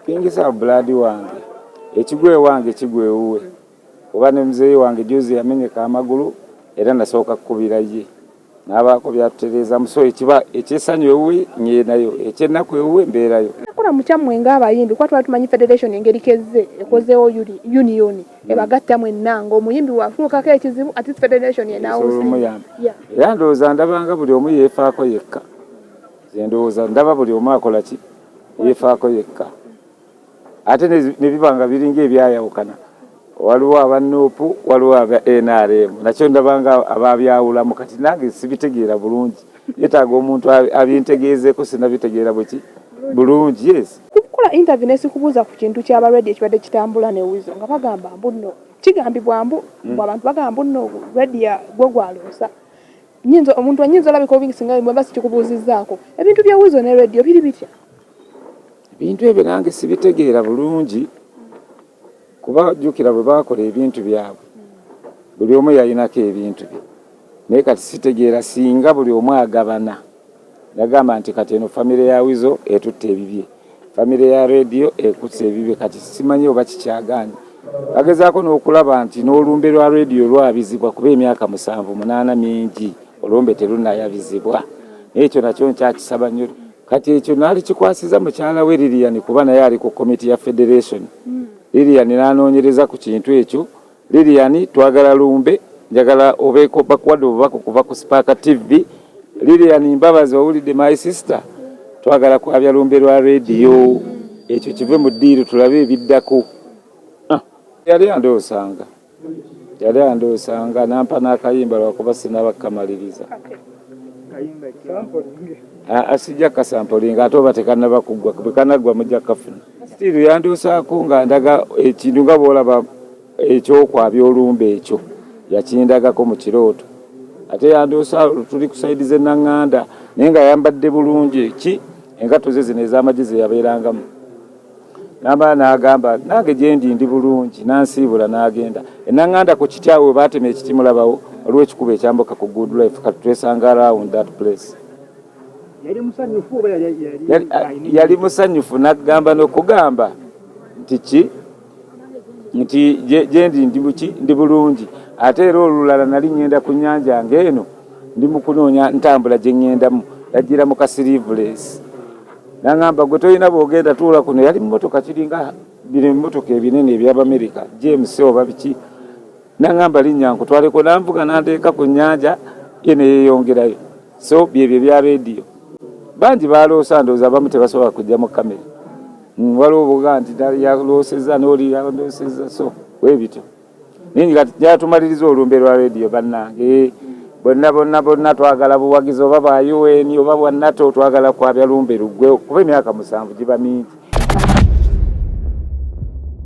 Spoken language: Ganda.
kingisa blood wange ekigwe wange kigwe uwe oba ne mzee wange juzi yamenyeka amagulu era nasooka kukubira ye n'abaako byatutereeza muso ekiba ekyesanyu ewuwe nye nayo ekyennaku ewuwe mbeerayo kola mukyamwe ng'abayimbi kwa twali tumanyi federation engeri kezze ekozeewo union ebagatta mwenna ng'omuyimbi wafuukako ekizibu ati federation yenawomuyambi era ndowooza ndabanga buli omu yeefaako yekka ze ndowooza ndaba buli omu akola ki yeefaako yekka ate ne bibanga biringa ebyayawukana waliwo abanuupu waliwo aba NRM nakyo ndabanga ababyawulamu kati nange sibitegeera bulungi yetaaga omuntu abintegeezeeko sinabitegeera bweki bulungi yes kukola interview nesikubuuza ku kintu ky'aba radio ekibadde kitambula ne Wizo nga bagamba mbuno kigambibwa mbu abantu bagamba mbuno radio gwe gwaloosa omuntu anyinza olabika obingisinga bwe basi kikubuuzizzaako ebintu bya Wizo ne radio biri bitya ebintu ebyo nange sibitegeera bulungi kuba jjukira bwe bakola ebintu byabwe buli omu yalinako ebintu bye naye kati sitegeera singa buli omu agabana yagamba nti kati eno famire ya Wizo etutte ebibye famire ya radio ekutse ebibye kati simanyi oba kikyagaanye bagezaako n'okulaba nti n'olumbe lwa radio lwabizibwa kuba emyaka 7-8 mingi olumbe terunayabizibwa ekyo nakyo nkyakisaba nnyo kati ekyo naali kikwasiza mukyala we Lilian kuba naye ali ku komiti ya federation Lilian n'anoonyereza ku kintu ekyo Lilian twagala lumbe njagala obeeko bakwado obubaka kuva ku Spark TV Lilian mbabazi owulidde my sister twagala kwabya lumbe lwa radio ekyo kive mu ddiiro tulabe ebiddako yali andoosanga nampa n'akayimba lwakuba sinabakamaliriza asijja kasampolinga ate oba tekanaba kuggwa bwe kanaggwa mujja kafuna stiru yandoosaako nga ndaga ekintu nga bw'olaba ekyokwabya olumbe ekyo yakindagako mu kirooto ate yandoosa tuli ku saidi z'Enaŋŋanda naye nga yambadde bulungi ki engatto ze zino ez'amagye yabeerangamu n'agamba nange gye ndi bulungi nansiibula n'agenda Enaŋŋanda ku kityawe baatema ekiti mulabawo waliwo ekikuba ekyambuka ku good life kati twesanga around that place yali musanyufu n'agamba n'okugamba nti gye ndi bulungi ate era olulala nali ngenda ku nnyanja ng'eno ndi mu kunoonya ntambula gye ŋŋendamu yagira mu kasiriivulesi n'agamba gwe tolina bw'ogenda tuula kuno yali mmotoka kiringa bino emmotoka ebinene eby'Abamerika James oba biki n'agamba linnya nkutwaleko nanvuga nanteeka ku nnyanja ye ne yeeyongerayo so byebyo bya radio bangi baloosa ndowooza abamu tebasobola kujja mu kamera waliwo obuga nti yaloosezza n'oli yaloosezza so weebityo naye kati gyatumaliriza olumbe lwa radio bannange bonna twagala buwagizi oba bwa UN oba bwa NATO twagala kwabya lumbe luggwe kuba emyaka 7 giba mingi